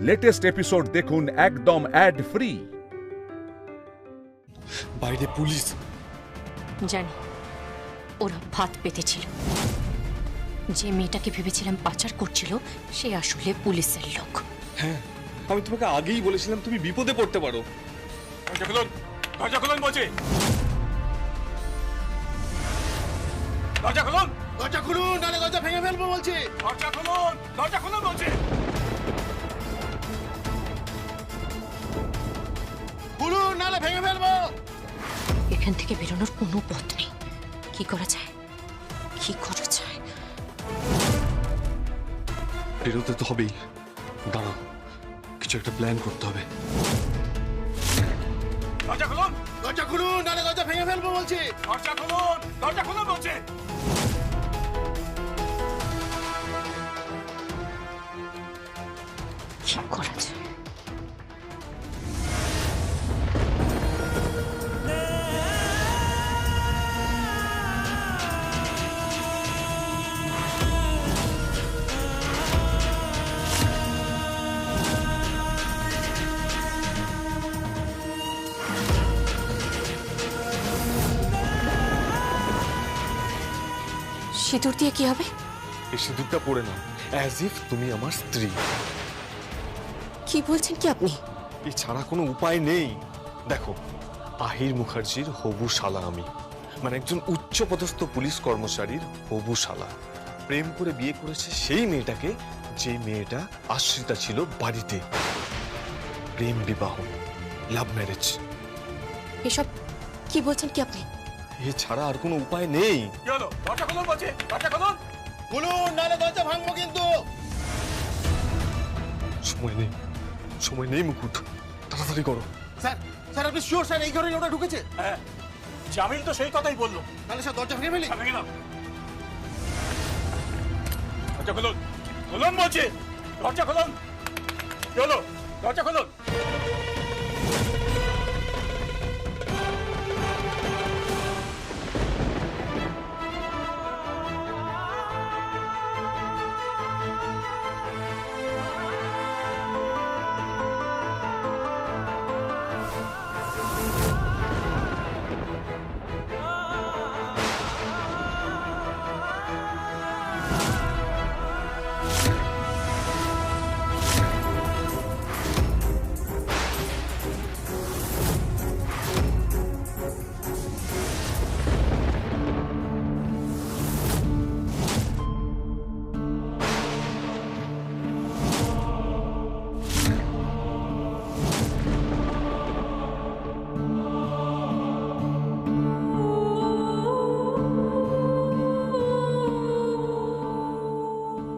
Latest episode দেখুন একদম add free. বাইরে পুলিশ। জানি ওরা ভাত পেতেছিল। যে মেয়েটাকে ভেবেছিলাম পাচার করছিল সে আসলে পুলিশের লোক। হ্যাঁ, আমি তোমাকে আগেই বলেছিলাম তুমি বিপদে পড়তে পারো। দরজা খুলুন, দরজা খুলুন বলছি। দরজা খুলুন, দরজা খুলুন, নাহলে দরজা ভেঙে ফেলবো বলছি। দরজা খুলুন, দরজা খুলুন বলছি। খুলুন, নাহলে ভেঙে ফেলবো। এখান থেকে বেরোনোর কোনো পথ নেই। কি করা যায়, কি করা যায়? বেরোতে তো হবেই। দাঁড়াও, কিছু একটা প্ল্যান করতে হবে। দরজা খুলুন, দরজা খুলুন, নাহলে দরজা ভেঙে ফেলবো বলছি। দরজা খুলুন, দরজা খুলুন বলছি। কি করা যায়? সিঁদুর দিয়ে কি হবে? এই সিঁদুরটা পরে নাও, অ্যাজ ইফ তুমি আমার স্ত্রী। কি বলছেন কি আপনি? এই ছাড়া কোনো উপায় নেই। দেখো, আহির মুখার্জির হবু শালা আমি, মানে একজন উচ্চপদস্থ পুলিশ কর্মচারীর হবু শালা। প্রেম করে বিয়ে করেছে সেই মেয়েটাকে, যে মেয়েটা আশ্রিতা ছিল বাড়িতে। প্রেম বিবাহ, লাভ ম্যারেজ। এসব কি বলছেন কি আপনি? এ ছাড়া আর কোনো উপায় নেই। কি হলো? দরজা খুলুন বলছি, দরজা খুলুন। খুলুন, নাহলে দরজা ভাঙবো কিন্তু। সময় নেই, সময় নেই মুকুট, তাড়াতাড়ি করো। স্যার, স্যার আপনি শিওর স্যার এই ঘরে ওটা ঢুকেছে? হ্যাঁ, জামিল তো সেই কথাই বললো। তাহলে স্যার দরজা ভেঙে ফেলি। ভেঙে দাও। দরজা খুলুন, খুলুন বলছি। দরজা খুলুন। কি হলো? দরজা খুলুন।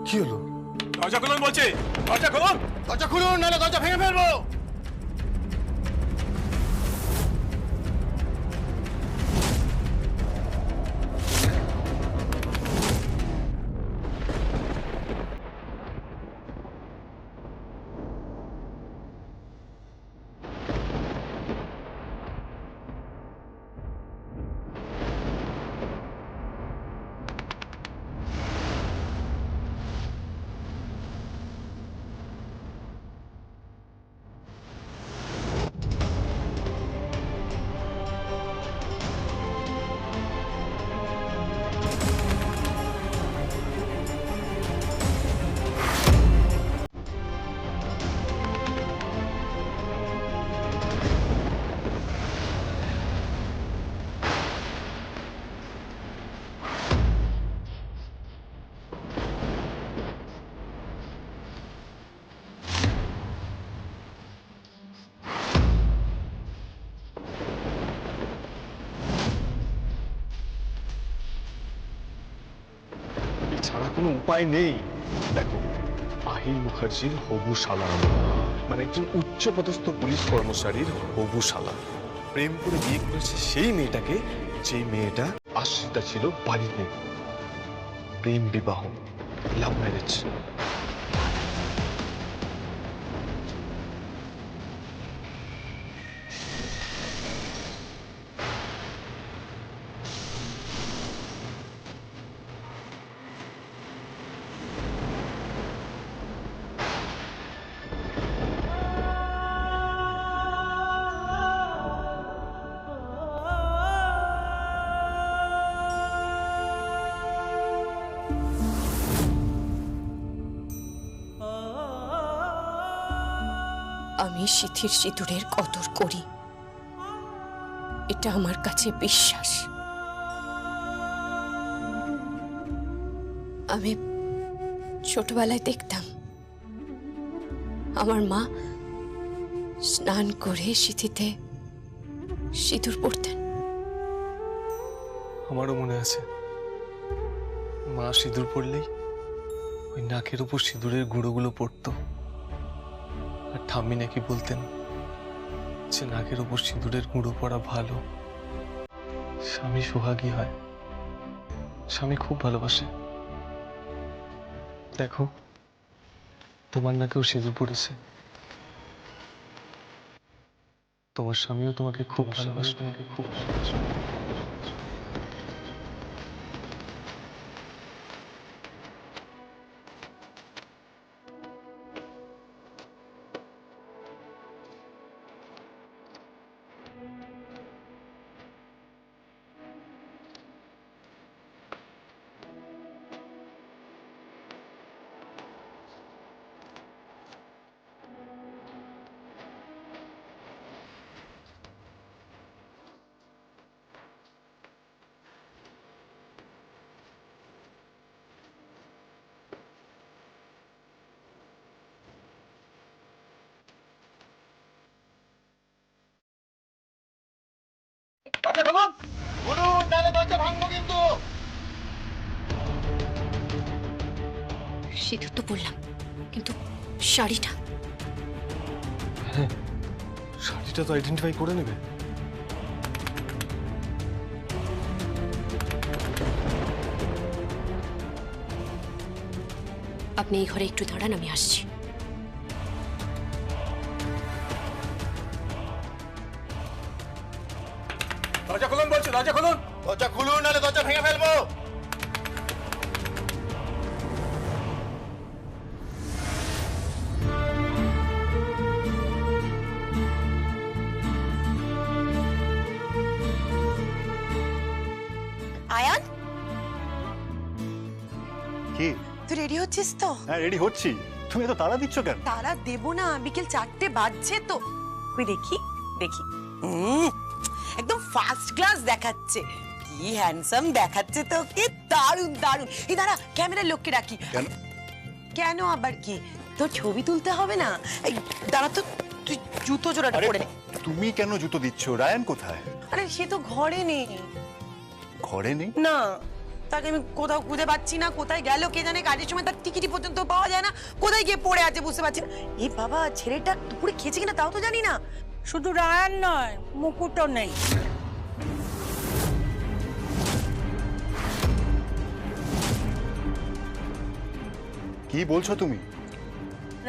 কি হলো? দরজা খুলুন বলছি, দরজা খুলুন। দরজা খুলুন, নাহলে দরজা ভেঙে ফেলবো। ছাড়া কোনো উপায় নেই। দেখো, আহির মুখার্জির হবু শালা আমি, মানে একজন উচ্চপদস্থ পুলিশ কর্মচারীর হবু শালা। প্রেম করে বিয়ে করেছে সেই মেয়েটাকে, যে মেয়েটা আশ্রিতা ছিল বাড়িতে। প্রেম বিবাহ, লাভ ম্যারেজ। আমি সিথির সিঁদুরের কদর করি, এটা আমার কাছে বিশ্বাস। আমি ছোটবেলায় দেখতাম আমার মা স্নান করে সিথিতে সিঁদুর পরতেন। আমারও মনে আছে, মা সিঁদুর পরলেই ওই নাকের উপর সিঁদুরের গুঁড়োগুলো পড়তো। আর ঠাম্মি নাকি বলতেন যে নাকের উপর সিঁদুরের গুঁড়ো পড়া ভালো, স্বামী সোহাগী হয়, স্বামী খুব ভালোবাসে। দেখো, তোমার নাকেও সিঁদুর পড়েছে, তোমার স্বামীও তোমাকে খুব ভালোবাসে, তোমাকে খুব ভালোবাসে। বলুন নাহলে দরজা ভাঙবো কিন্তু। সিঁদুর তো পরলাম, কিন্তু শাড়িটা শাড়িটা তো আইডেন্টিফাই করে নেবে। আপনি এই ঘরে একটু দাঁড়ান, আমি আসছি। দরজা খুলুন বলছি, দরজা খুলুন। দরজা খুলুন নাহলে দরজা ভেঙে ফেলবো। আয়ান, কি? তুই রেডি হচ্ছিস তো? হ্যাঁ, রেডি হচ্ছি। তুমি এত তাড়া দিচ্ছ কেন? তারা দেবো না, বিকেল 4টে বাজছে তো। ওই দেখি দেখি, একদম ফার্স্ট ক্লাস দেখাচ্ছে। কি হ্যান্ডসাম দেখাচ্ছে তো, কি দারুণ দারুণ। এই দাঁড়া, ক্যামেরার লোককে ডাকি। কেন? কেন আবার কি, তোর ছবি তুলতে হবে না? এই দাঁড়া তো, তুই জুতো জোড়াটা আরে, পরে নে। তুমি কেন জুতো দিচ্ছ? রায়ান কোথায়? আরে সে তো ঘরে নেই। ঘরে নেই? না, তাকে আমি কোথাও খুঁজে পাচ্ছি না। কোথায় গেল কে জানে, কাজের সময় তার টিকিটি পর্যন্ত পাওয়া যায় না। কোথায় গিয়ে পড়ে আছে বুঝতে পারছি না। এই বাবা, ছেলেটা দুপুরে খেয়েছে কিনা তাও তো জানি না। শুধু রায়ান নয়, মুকুটও নেই। কি বলছো তুমি?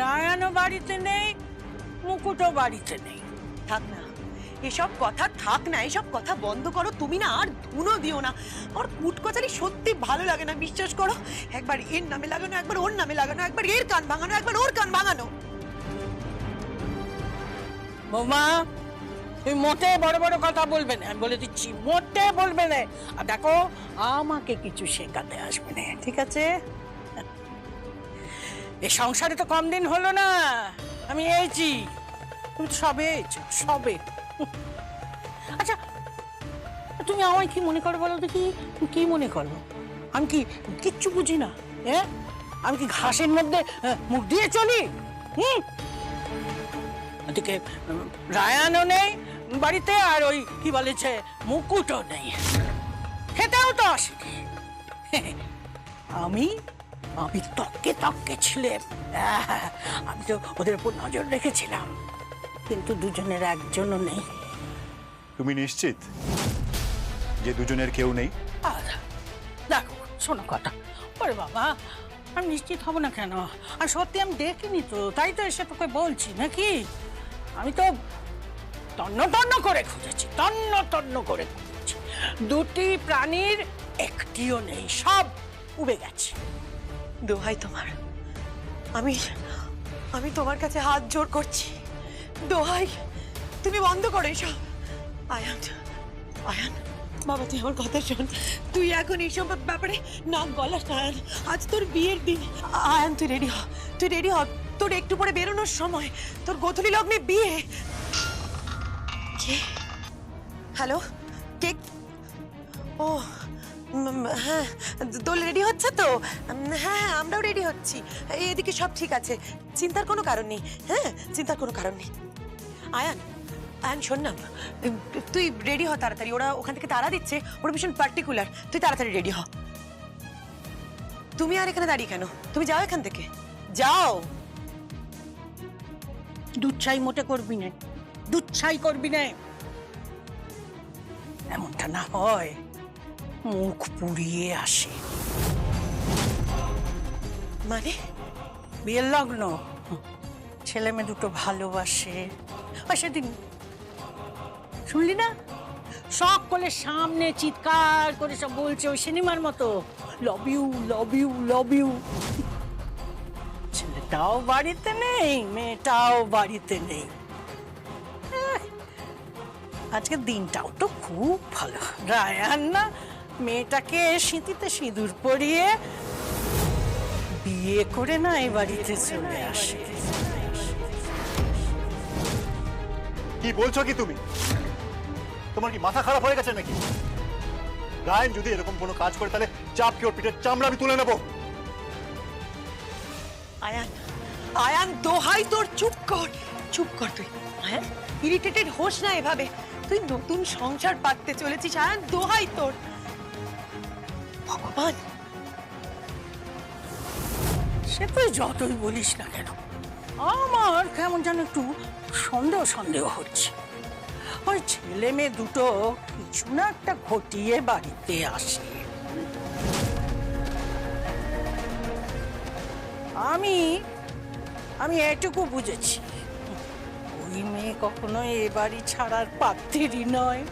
রায়ানও বাড়িতে নেই, মুকুটও বাড়িতে নেই। থাক না, এসব কথা থাক না, এসব কথা বন্ধ করো। তুমি না আর ধুনো দিও না। আমার কুটকচারি সত্যি ভালো লাগে না, বিশ্বাস করো। একবার এর নামে লাগানো, একবার ওর নামে লাগানো, একবার এর কান ভাঙানো, একবার ওর কান ভাঙানো। বৌমা, তুই মোটে বড় বড় কথা বলবে না, আমি বলে দিচ্ছি, মোটে বলবে না। আর দেখো, আমাকে কিছু শেখাতে আসবে না, ঠিক আছে? এই সংসারে তো কম দিন হলো না, আমি এইছি। তুমি তো সবে এসেছো, সবে। আচ্ছা, তুমি আমায় কি মনে করো বলো দেখি? কি মনে করো? আমি কি কিচ্ছু বুঝি না? হ্যাঁ, আমি কি ঘাসের মধ্যে মুখ দিয়ে চলি? ওদিকে রায়ানও নেই বাড়িতে, আর ওই কি বলেছে মুকুটও নেই, খেতেও তো আসেনি। আমি আমি তককে তককে ছিলাম, আমি তো ওদের উপর নজর রেখেছিলাম, কিন্তু দুজনের একজনও নেই। তুমি নিশ্চিত যে দুজনের কেউ নেই? আর দেখো, শোনো কথা, ওরে বাবা, আমি নিশ্চিত হব না কেন? আর সত্যি আমি দেখিনি তো, তাই তো এসে তোকে বলছি নাকি। আমি তো তন্ন তন্ন করে খুঁজেছি, তন্ন তন্ন করে খুঁজেছি। দুটি প্রাণীর একটিও নেই, সব উবে গেছে। দোহাই তোমার, আমি আমি তোমার কাছে হাত জোর করছি। দোহাই, তুমি বন্ধ করো এসব। আয়ান, আয়ান বাবা, তুই আমার কথা শোন। তুই এখন এইসব ব্যাপারে নাক গলাস না। আজ তোর বিয়ের দিন। আয়ান, তুই রেডি হ, তুই রেডি হ। তোর একটু পরে বেরোনোর সময়, তোর গোধূলি লগ্নে বিয়ে। কে? হ্যালো, কে? ও হ্যাঁ, দোল রেডি হচ্ছে তো? হ্যাঁ, আমরাও রেডি হচ্ছি। এদিকে সব ঠিক আছে, চিন্তার কোনো কারণ নেই। হ্যাঁ, চিন্তার কোনো কারণ নেই। আয়ান, আয়ান শোন না, তুই রেডি হ তাড়াতাড়ি। ওরা ওখান থেকে তাড়া দিচ্ছে, ওরা ভীষণ পার্টিকুলার। তুই তাড়াতাড়ি রেডি হ। তুমি আর এখানে দাঁড়িয়ে কেন? তুমি যাও এখান থেকে, যাও। দুধ ছাই মোটে করবি না, দুধ ছাই করবি না। এমনটা না হয় মুখ পুড়িয়ে আসে। মানে? বিয়ের লগ্ন, ছেলে মেয়ে দুটো ভালোবাসে। সেদিন শুনলি না, সকলের সামনে চিৎকার করে সব বলছে ওই সিনেমার মতো, love you love you love you. ছেলেটাও বাড়িতে নেই, মেয়েটাও বাড়িতে নেই। আজকের দিনটাও তো খুব ভালো। রায়ান না মেয়েটাকে সিঁথিতে সিঁদুর পরিয়ে বিয়ে করে না এই বাড়িতে চলে আসে। কি বলছো কি তুমি? তোমার কি মাথা খারাপ হয়ে গেছে নাকি? রায়ন যদি এরকম কোনো কাজ করে তাহলে চাপকে ওর পিঠের চামড়া আমি তুলে নেবো। আয়ান, আয়ান দোহাই তোর, চুপ কর, চুপ কর তুই। হ্যাঁ, ইরিটেটেড হোস না এভাবে। তুই নতুন সংসার পাততে চলেছিস। আয়ান দোহাই তোর। ভগবান, সে তুই যতই বলিস না কেন, আমার কেমন যেন একটু সন্দেহ সন্দেহ হচ্ছে। ওই ছেলে মেয়ে দুটো কিছু না একটা ঘটিয়ে বাড়িতে আসে। আমি আমি এটুকু বুঝেছি, ওই মেয়ে কখনো এ বাড়ি ছাড়ার পাত্রেরই নয়।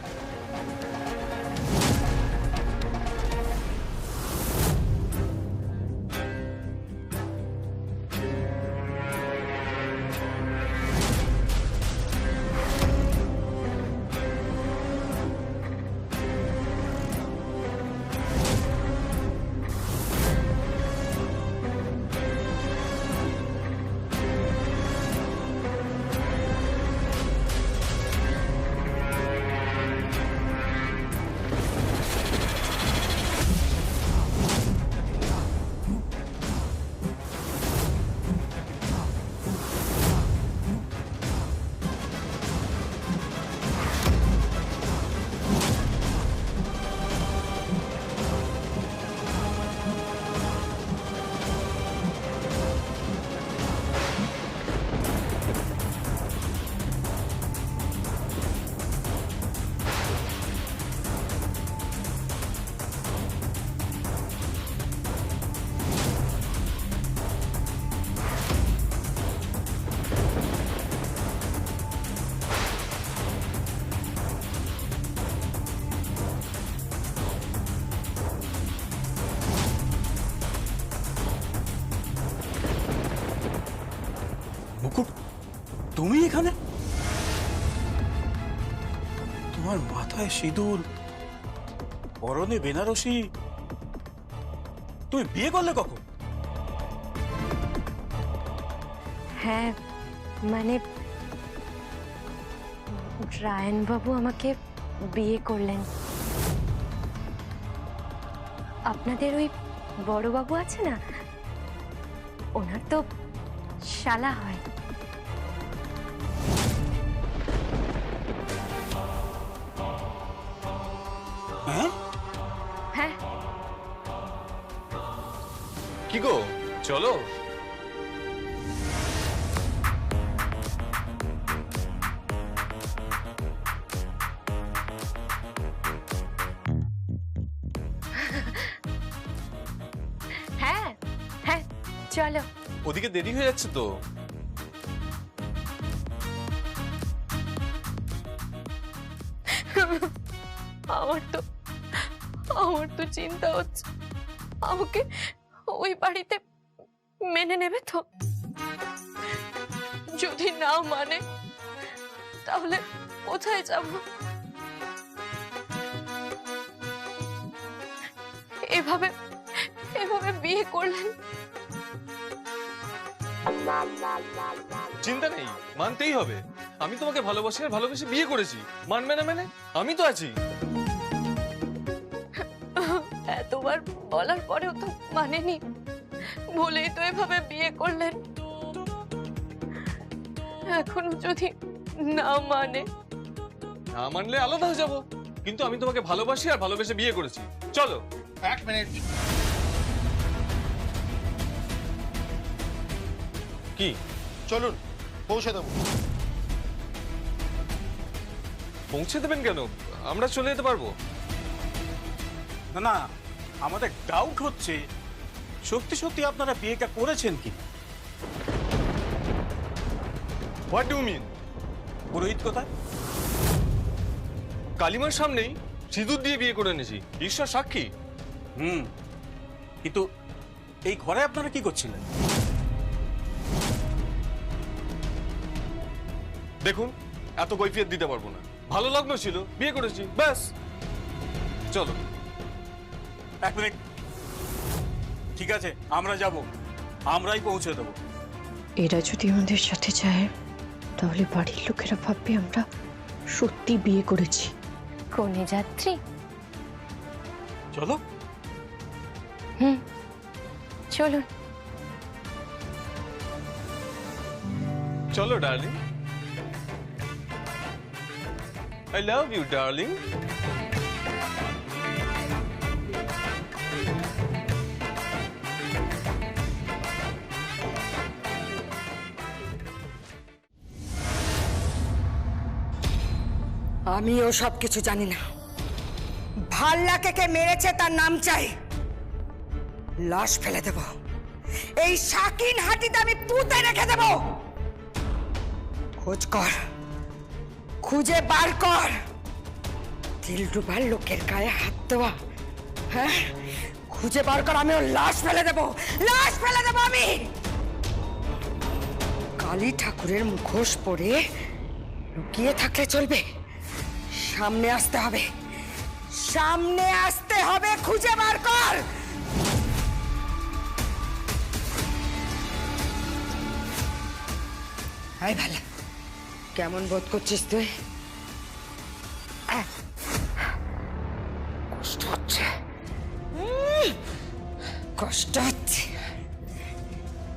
মুকুট, তুমি এখানে? তোমার মাথায় সিঁদুর, পরনে বেনারসি, তুমি বিয়ে করলে কখন? হ্যাঁ, মানে রায়ন বাবু আমাকে বিয়ে করলেন। আপনাদের ওই বড় বাবু আছে না, ওনার তো শালা হয়। হ্যাঁ হ্যাঁ, কি গো, চলো। হ্যাঁ হ্যাঁ চলো। ওদিকে দেরি হয়ে যাচ্ছে তো। আমার তো চিন্তা হচ্ছে, আমাকে ওই বাড়িতে মেনে নেবে তো? যদি না মানে তাহলে কোথায় যাব? এভাবে এভাবে বিয়ে করলেন, চিন্তা নেই, মানতেই হবে। আমি তোমাকে ভালোবাসি আর ভালোবেসে বিয়ে করেছি, মানবে না মানে? আমি তো আছি। এতবার বলার পরেও তো মানেনি, বলেই তো এভাবে বিয়ে করলেন। এখনো যদি না মানে? না মানলে আলাদা হয়ে যাবো, কিন্তু আমি তোমাকে ভালোবাসি আর ভালোবেসে বিয়ে করেছি। চলো। 1 মিনিট। কি? চলুন পৌঁছে দেবো। পৌঁছে দেবেন কেন? আমরা চলে যেতে পারবো। না না, আমাদের ডাউট হচ্ছে সত্যি সত্যি আপনারা বিয়েটা করেছেন কি? What do mean? পুরোহিত কোথায়? কালিমার সামনেই সিঁদুর দিয়ে বিয়ে করে এনেছি, ঈশ্বর সাক্ষী। কিন্তু এই ঘরে আপনারা কি করছিলেন? দেখুন, এত কৈফিয়ত দিতে পারবো না। ভালো লগ্ন ছিল, বিয়ে করেছি, ব্যাস। চলো। 1 মিনিট। ঠিক আছে, আমরা যাব, আমরাই পৌঁছে দেবো। এরা যদি আমাদের সাথে যায় তাহলে বাড়ির লোকেরা ভাববে আমরা সত্যি বিয়ে করেছি। কোনে যাত্রী? চলো। চলুন। চলো darling. I love you, darling. আমিও সবকিছু জানি না। ভাল্লাকে কে মেরেছে তার নাম চাই, লাশ ফেলে দেব। এই শাকিন হাটিতে আমি পুঁতে রেখে দেব। খোঁজ কর, খুঁজে বার কর। দিলরুবার লোকের গায়ে হাত দেওয়া, হ্যাঁ? খুঁজে বার কর, আমি ওর লাশ ফেলে দেব, লাশ ফেলে দেব আমি। কালী ঠাকুরের মুখোশ পরে লুকিয়ে থাকলে চলবে? সামনে আসতে হবে, সামনে আসতে হবে, খুঁজে বার কর। হাই ভালো, কেমন বোধ করছিস তুই? কষ্ট হচ্ছে, কষ্ট হচ্ছে।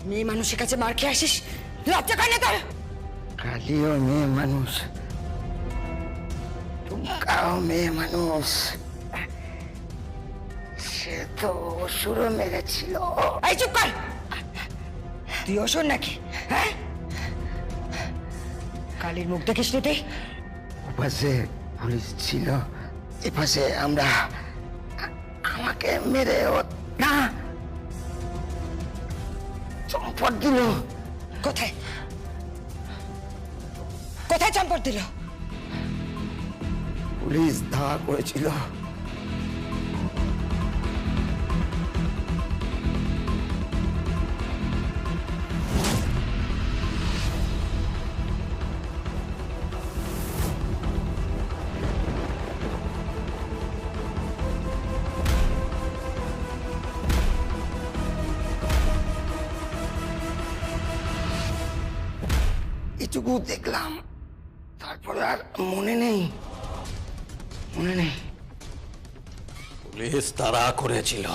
মেয়ে মানুষের কাছে মার খেয়ে আসিস, লজ্জা করে না তোর? কালিও মেয়ে মানুষ, টুমকাও মেয়ে মানুষ, সে তো অসুরও মেরেছিল। এই চুপ কর, তুই অসুর নাকি? হ্যাঁ, কালীর মুখ দেখিস নি তুই? ওপাশে পুলিশ ছিল, এপাশে আমরা। আমাকে মেরে ও না চম্পট দিল। কোথায় কোথায় চম্পট দিল? পুলিশ ধাওয়া করেছিল। এটুকু দেখলাম, তারপরে আর মনে নেই, মনে নেই। পুলিশ তাড়া করেছিল,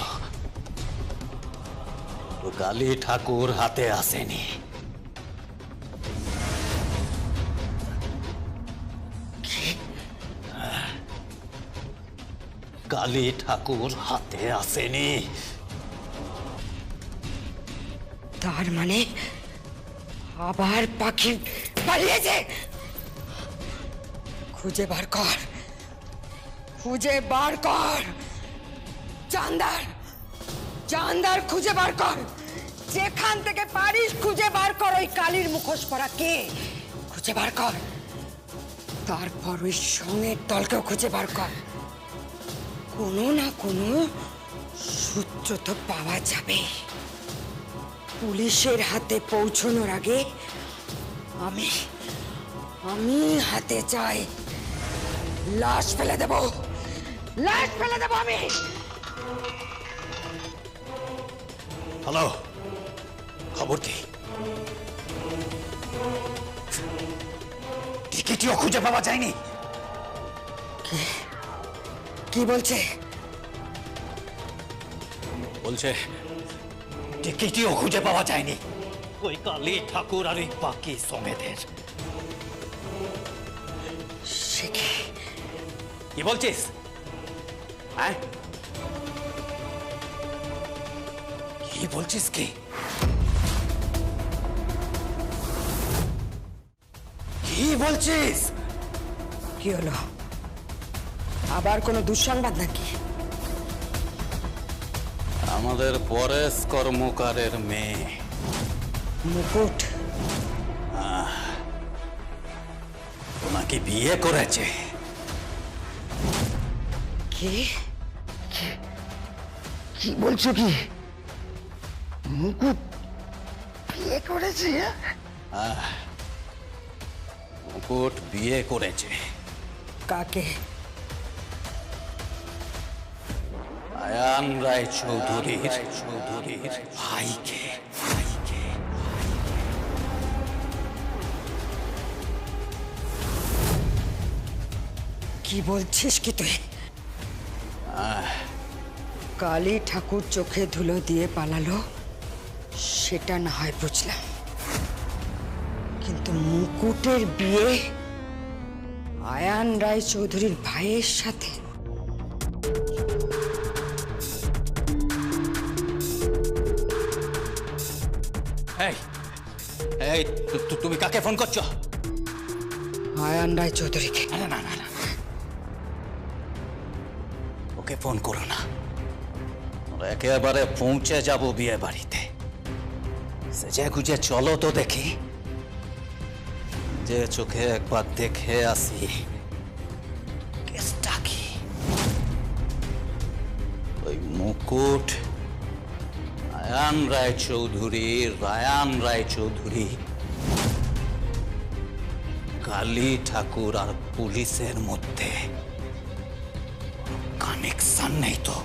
তো কালী ঠাকুর হাতে আসেনি। কালী ঠাকুর হাতে আসেনি। তার মানে আবার পাখি পালিয়েছে। খুঁজে বার কর, খুঁজে বার কর। চান্দার, চান্দার খুঁজে বার কর। যেখান থেকে পারিস খুঁজে বার কর ওই কালীর মুখোশ পরা কে, খুঁজে বার কর। তারপর ওই সঙ্গের দলকেও খুঁজে বার কর। কোনো না কোনো সূত্র তো পাওয়া যাবে। পুলিশের হাতে পৌঁছানোর আগে আমি আমি হাতে চাই। লাশ ফেলে দেব, লাশ ফেলে দেব আমি। হ্যালো, খবর কি? টিকিটিও খুঁজে পাওয়া যায়নি। কি বলছে? বলছে টিকিটিও খুঁজে পাওয়া যায়নি ওই কালী ঠাকুর আর ওই বাকি সমেতের। সে কি? কি বলছিস? হ্যাঁ, কি বলছিস? কি কি বলছিস? কি হলো? আবার কোনো দুঃসংবাদ নাকি? আমাদের পরেশ কর্মকারের মেয়ে মুকুট ওনাকে বিয়ে করেছে। কি? কি বলছো? কি মুকুট বিয়ে করেছে? মুকুট বিয়ে করেছে। কাকে? আয়ান রায় চৌধুরীর ভাইকে। কি বলছিস কি তুই? কালী ঠাকুর চোখে ধুলো দিয়ে পালালো সেটা না হয় বুঝলাম, কিন্তু মুকুটের বিয়ে আয়ান রায় চৌধুরীর ভাইয়ের সাথে? এই এই তুমি কাকে ফোন করছো? আয়ান রায় চৌধুরীকে। না না না না, ওকে ফোন করো না। ওরা একেবারে পৌঁছে যাব বিয়ে বাড়িতে। সেজে গুজে চলো তো দেখি, যে চোখে একবার দেখে আসি কেসটা কি। ওই মুকুট রায়ান রায় চৌধুরী কালী ঠাকুর আর পুলিশের মধ্যে কানেকশন নেই তো?